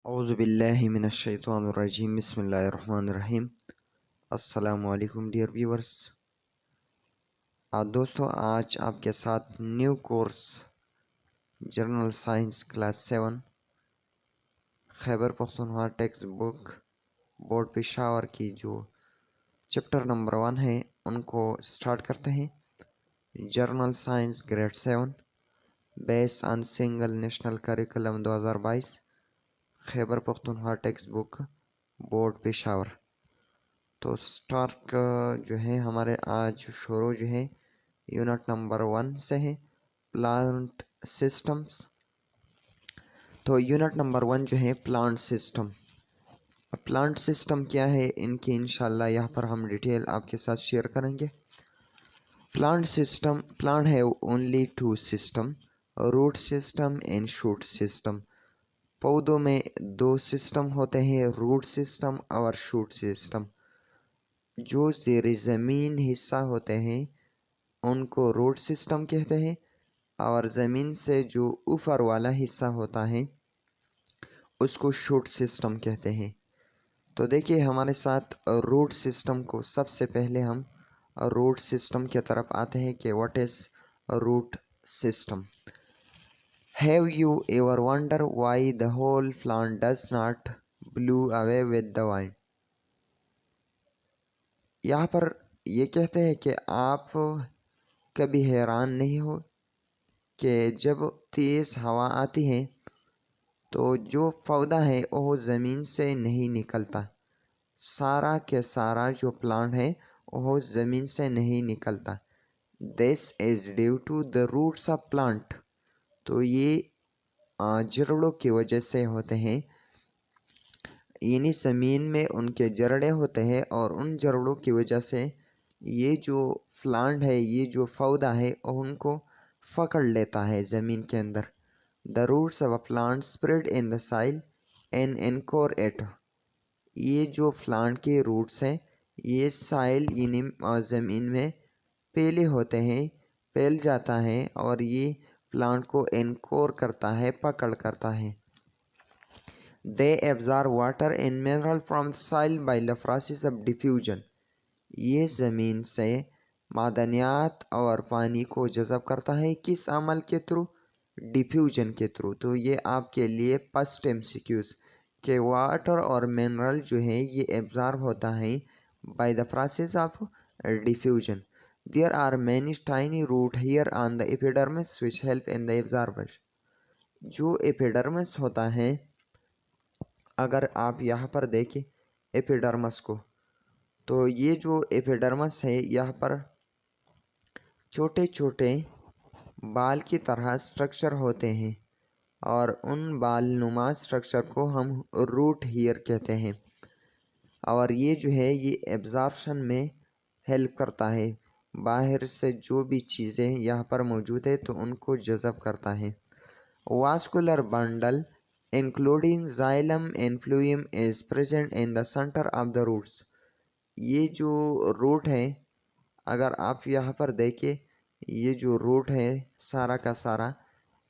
اعوذ باللہ من الشیطان الرجیم بسم اللہ الرحمن الرحیم۔ السلام علیکم ڈیئر ویورز۔ دوستو آج آپ کے ساتھ new course general science class 7 Khyber Pakhtunkhwa textbook board Peshawar کی جو چپٹر نمبر 1 ہے ان کو سٹارٹ کرتے ہیں۔ General science grade 7 base on single national curriculum 2022 Khyber Pakhtunkhwa textbook board Peshawar. تو سٹارٹ جو ہے ہمارے آج شروع جو ہے یونٹ نمبر 1 سے ہے پلانٹ سسٹمز۔ تو یونٹ نمبر 1 جو ہے پلانٹ سسٹم۔ پلانٹ سسٹم کیا ہے ان کی انشاءاللہ یہاں پر ہم ڈیٹیل آپ کے ساتھ شیئر کریں گے۔ پلانٹ ہے only 2 system, root system and shoot system. پودوں میں 2 سسٹم ہوتے ہیں، روٹ سسٹم اور شوٹ سسٹم۔ جو زیر زمین حصہ ہوتے ہیں ان کو روٹ سسٹم کہتے ہیں، اور زمین سے جو اوپر والا حصہ ہوتا ہے اس کو شوٹ سسٹم کہتے ہیں۔ تو دیکھیے ہمارے ساتھ روٹ سسٹم کو سب سے پہلے ہم روٹ سسٹم کی طرف آتے ہیں کہ what is root system. Have you ever wondered why the whole plant does not blow away with the wind؟ یہاں پر یہ کہتے ہیں کہ آپ کبھی حیران نہیں ہو کہ جب تیز ہوا آتی ہے تو جو پودا ہے وہ زمین سے نہیں نکلتا، سارا کے سارا جو پلانٹ ہے وہ زمین سے نہیں نکلتا۔ This is due to the roots of plant۔ تو یہ جڑوں کی وجہ سے ہوتے ہیں، یعنی زمین میں ان کے جڑیں ہوتے ہیں اور ان جڑوں کی وجہ سے یہ جو پلانٹ ہے، یہ جو پودا ہے ان کو پکڑ لیتا ہے زمین کے اندر۔ The roots of a plant spread in the soil and anchor it۔ یہ جو پلانٹ کے روٹس ہیں یہ سائل یعنی زمین میں پھیلے ہوتے ہیں، پھیل جاتا ہے اور یہ پلانٹ کو انکور کرتا ہے، پکڑ کرتا ہے۔ They absorb water and mineral from the soil by the process of diffusion۔ یہ زمین سے معدنیات اور پانی کو جذب کرتا ہے، کس عمل کے تھرو؟ ڈیفیوژن کے تھرو۔ تو یہ آپ کے لیے پسٹ MCQs کہ واٹر اور منرل جو ہے یہ ایبزارب ہوتا ہے by the process of diffusion. There are many tiny roots here on the epidermis which help in the absorption۔ جو ایپیڈرمس ہوتا ہے، اگر آپ یہاں پر دیکھیں ایپیڈرمس کو، تو یہ جو ایپیڈرمس ہے یہاں پر چھوٹے چھوٹے بال کی طرح سٹرکچر ہوتے ہیں، اور ان بال نما سٹرکچر کو ہم روٹ ہیئر کہتے ہیں، اور یہ جو ہے یہ ایبزارپشن میں ہیلپ کرتا ہے، باہر سے جو بھی چیزیں یہاں پر موجود ہے تو ان کو جذب کرتا ہے۔ Vascular bundle including xylem and phloem is present in the centre of the roots. یہ جو روٹ ہے، اگر آپ یہاں پر دیکھیں یہ جو روٹ ہے سارا کا سارا،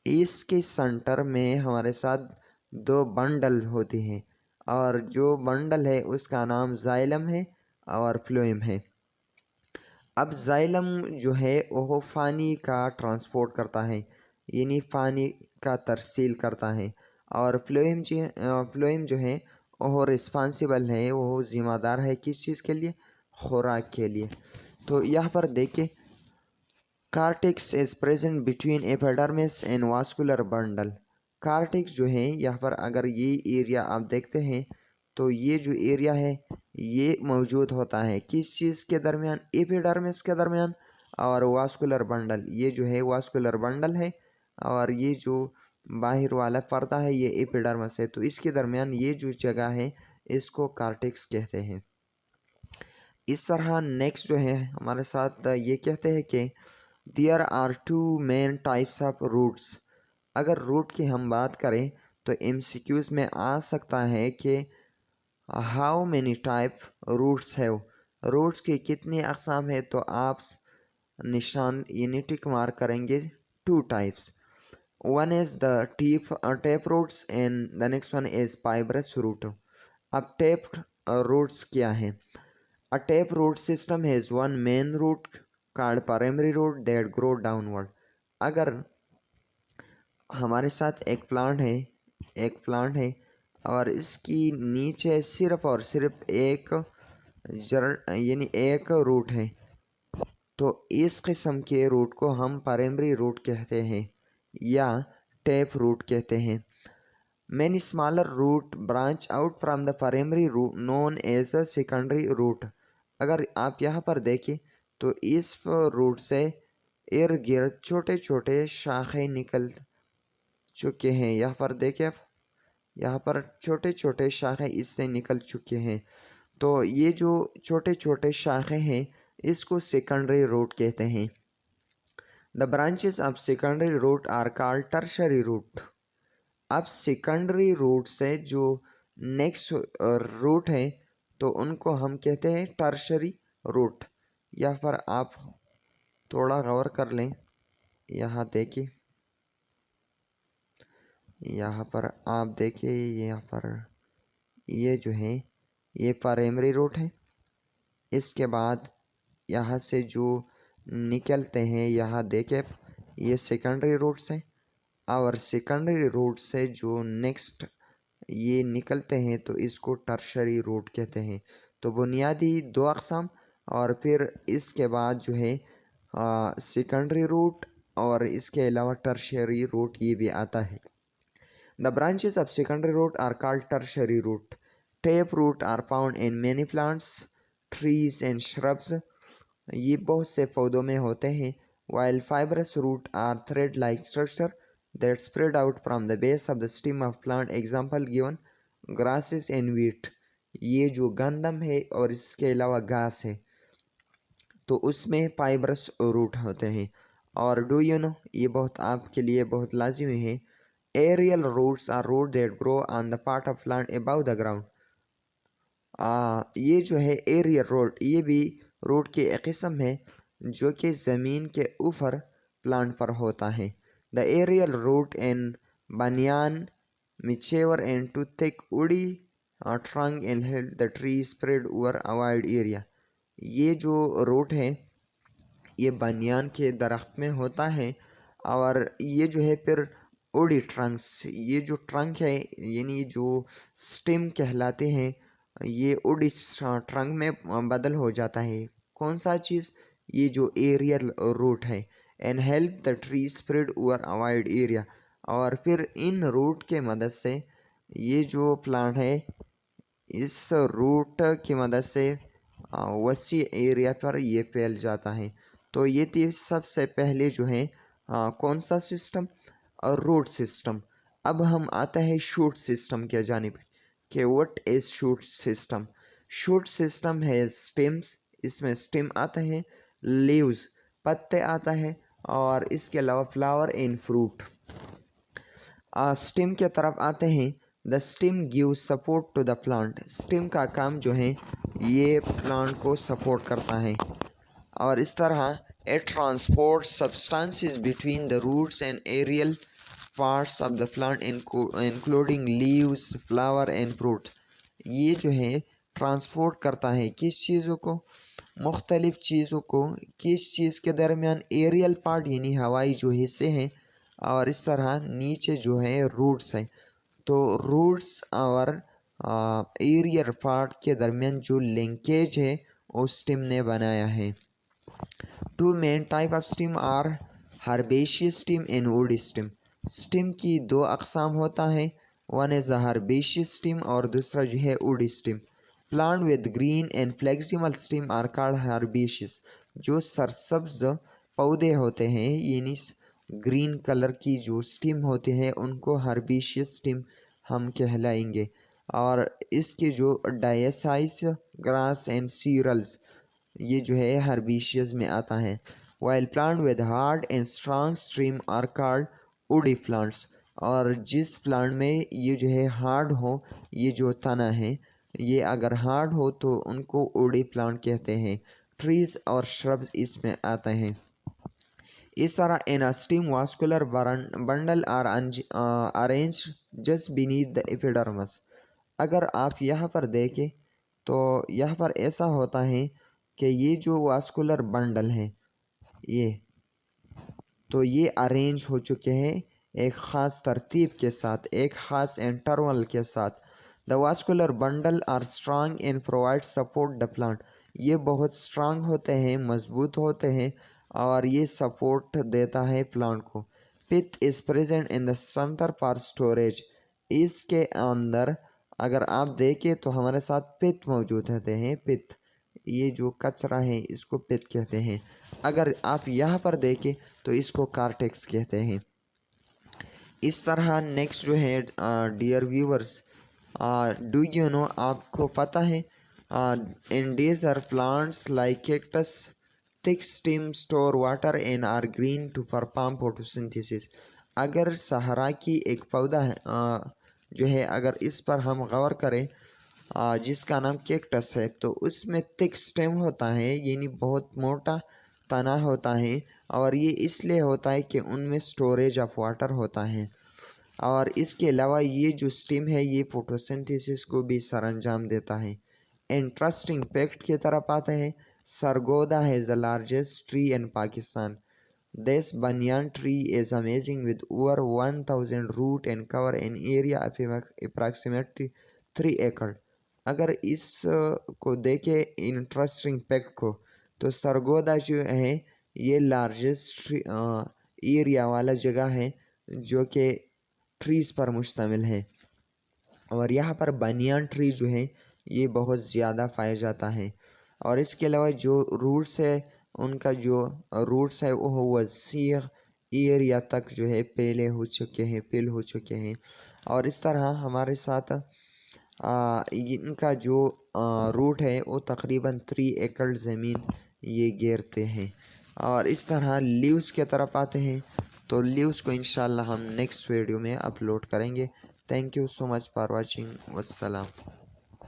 اس کے سینٹر میں ہمارے ساتھ 2 بنڈل ہوتی ہیں، اور جو بنڈل ہے اس کا نام زائلم ہے اور فلوئم ہے۔ اب زائلم جو ہے وہ پانی کا ٹرانسپورٹ کرتا ہے، یعنی پانی کا ترسیل کرتا ہے، اور فلوئم جو ہے وہ رسپانسیبل ہے، وہ ذمہ دار ہے کس چیز کے لیے؟ خوراک کے لیے۔ تو یہاں پر دیکھیں cortex is present between epidermis and vascular bundle. Cortex جو ہے یہاں پر اگر یہ ایریا آپ دیکھتے ہیں تو یہ جو ایریا ہے یہ موجود ہوتا ہے کس چیز کے درمیان؟ ایپیڈرمس کے درمیان اور واسکولر بنڈل۔ یہ جو ہے واسکولر بنڈل ہے اور یہ جو باہر والا پردہ ہے یہ ایپیڈرمس ہے، تو اس کے درمیان یہ جو جگہ ہے اس کو کارٹیکس کہتے ہیں۔ اس طرح نیکسٹ جو ہے ہمارے ساتھ یہ کہتے ہیں کہ there are 2 main types of roots۔ اگر روٹ کی ہم بات کریں تو MCQs میں آ سکتا ہے کہ how many type roots have۔ Roots کی کتنی اقسام ہے تو آپ نشان یعنی ٹک مارک کریں گے 2 types۔ One is the tape roots and the next one is fibrous root. अब tape roots क्या है? A tape root system has one main root called primary root that grow downward. अगर हमारे साथ एक plant है और इसकी नीचे सिर्फ और सिर्फ एक यानी एक रूट है, तो इस किस्म के रूट को हम प्राइमरी रूट कहते हैं या टेप रूट कहते हैं। Many smaller root branch out from the primary root known as the secondary root. अगर आप यहाँ पर देखें तो इस रूट से इर्द गिर्द छोटे छोटे शाखें निकल चुके हैं। यहाँ पर देखें, यहाँ पर छोटे छोटे शाखें इससे निकल चुके हैं। तो ये जो छोटे छोटे शाखें हैं इसको सेकेंडरी रूट कहते हैं। The branches of secondary root are called tertiary root. अब सेकेंडरी रूट से जो नेक्स्ट रूट है तो उनको हम कहते हैं टर्शरी रूट। यहाँ पर आप थोड़ा गौर कर लें, यहाँ देखिए, यहाँ पर आप देखिए, यहाँ पर ये जो है ये प्राइमरी रूट है। इसके बाद यहाँ से जो निकलते हैं, यहाँ देखें, ये सेकेंडरी रूट्स हैं और सेकेंडरी रूट से जो नेक्स्ट ये निकलते हैं तो इसको टर्शरी रूट कहते हैं। तो बुनियादी दो अक़साम और फिर इसके बाद जो है सेकेंडरी रूट और इसके अलावा टर्शरी रूट ये भी आता है। The branches of secondary root are called tertiary root. Tap root are found in many plants, trees and shrubs. ये बहुत से पौधों में होते हैं। While fibrous root are thread like structure that spread out from the base of the stem of plant. Example given, grasses and wheat. ये जो गंदम है और इसके अलावा घास है तो उसमें फाइब्रस रूट होते हैं। और डू यू नो, ये बहुत आपके लिए बहुत लाजिमी है, aerial roots are root that grow on the part of plant above the ground. ये जो है एरियल रूट, ये भी रूट की एक किस्म है जो कि ज़मीन के ऊपर प्लांट पर होता है। The aerial root in banyan, mature and too thick woody trunk and help the tree spread over a wide area. ये जो रूट है ये बनियान के दरख्त में होता है और ये जो है फिर ओडी ट्रंक्स, ये जो ट्रंक है यानी जो स्टेम कहलाते हैं, ये ओडी ट्रंक में बदल हो जाता है। कौन सा चीज़? ये जो एरियल रूट है। And help the tree spread over a wide area, और फिर इन रूट के मदद से ये जो प्लांट है इस रूट की मदद से वसी एरिया पर ये फैल जाता है। तो ये थी सबसे पहले जो है कौन सा सिस्टम? और रूट सिस्टम। अब हम आता है शूट सिस्टम के जानिब कि what is shoot system. Shoot system है स्टेम्स, इसमें स्टेम आता है, लीव्स पत्ते आता है और इसके अलावा फ्लावर एंड फ्रूट। स्टेम के तरफ आते हैं। The stem give support to the plant. Stem का काम जो है ये प्लांट को सपोर्ट करता है और इस तरह it transport substances between the roots and aerial parts of the plant including leaves, flower and fruit. ये जो है ट्रांसपोर्ट करता है किस चीज़ों को? मुख्तलिफ़ चीज़ों को। किस चीज़ के दरमियान? एरियल पार्ट यानी हवाई जो हिस्से हैं और इस तरह नीचे जो है रूट्स हैं। तो रूट्स और एरियल पार्ट के दरमियान जो लिंकेज है वो स्टेम ने बनाया है। Two main type of stem are herbaceous stem and woody stem. Stem की दो अक़साम होता है, one is the herbaceous stem और दूसरा जो है woody stem. Plant with green and flexible stem are called herbaceous. जो सरसब्ज पौधे होते हैं यानी ग्रीन कलर की जो स्टेम होती है उनको हर्बेशियस स्टेम हम कहलाएंगे। और इसके जो डायसाइस ग्रास एंड सीरल्स ये जो है हर्बेशियस में आता है। While plant with hard and strong stem are called woody plants. और जिस प्लांट में ये जो है हार्ड हो, ये जो तना है ये अगर हार्ड हो तो उनको वुडी प्लांट कहते हैं। ट्रीज और श्रब्स इसमें आते हैं। इस तरह in stem vascular bundle are arrange just beneath the epidermis. अगर आप यहाँ पर देखें तो यहाँ पर ऐसा होता है कि ये जो वास्कुलर बंडल हैं ये अरेंज हो चुके हैं एक ख़ास तरतीब के साथ, एक ख़ास इंटरवल के साथ। The vascular bundle are strong and provide support the plant. ये बहुत स्ट्रांग होते हैं, मजबूत होते हैं और ये सपोर्ट देता है प्लांट को। Pith is present in the centre for storage. इसके अंदर अगर आप देखें तो हमारे साथ पिथ मौजूद होते हैं। पिथ, ये जो कचरा है इसको पिथ कहते हैं। अगर आप यहाँ पर देखें तो इसको कार्टेक्स कहते हैं। इस तरह नेक्स्ट जो है dear viewers, do you know, आपको पता है in desert plants like cactus thick stem store water and are green to perform photosynthesis. अगर सहारा की एक पौधा है जो है, अगर इस पर हम गौर करें जिसका नाम कैक्टस है, तो उसमें थिक स्टेम होता है, यानी बहुत मोटा तना होता है और ये इसलिए होता है कि उनमें स्टोरेज ऑफ वाटर होता है। और इसके अलावा ये जो स्टेम है ये फोटोसिंथेसिस को भी सरअंजाम देता है। इंटरेस्टिंग फैक्ट की तरफ आते हैं। सरगोदा है the largest tree in Pakistan. This banyan tree is amazing with over 1000 root and cover an area of approximately 3 acre। अगर इस को देखें इंटरेस्टिंग फैक्ट को, तो सरगोदा जो है ये लार्जेस्ट एरिया वाला जगह है जो कि ट्रीज़ पर मुश्तमिल है। और यहाँ पर बनियान ट्री जो है ये बहुत ज़्यादा पाया जाता है। और इसके अलावा जो रूट्स है, उनका जो रूट्स है वो वसीअ एरिया तक जो है फैल हो चुके हैं। और इस तरह हमारे साथ इनका जो रूट है वो तकरीबन 3 एकड़ ज़मीन ये घेरते हैं। और इस तरह लीव्स की तरफ आते हैं, तो लीव्स को इंशाल्लाह हम नेक्स्ट वीडियो में अपलोड करेंगे। Thank you so much for watching. वस्सलाम।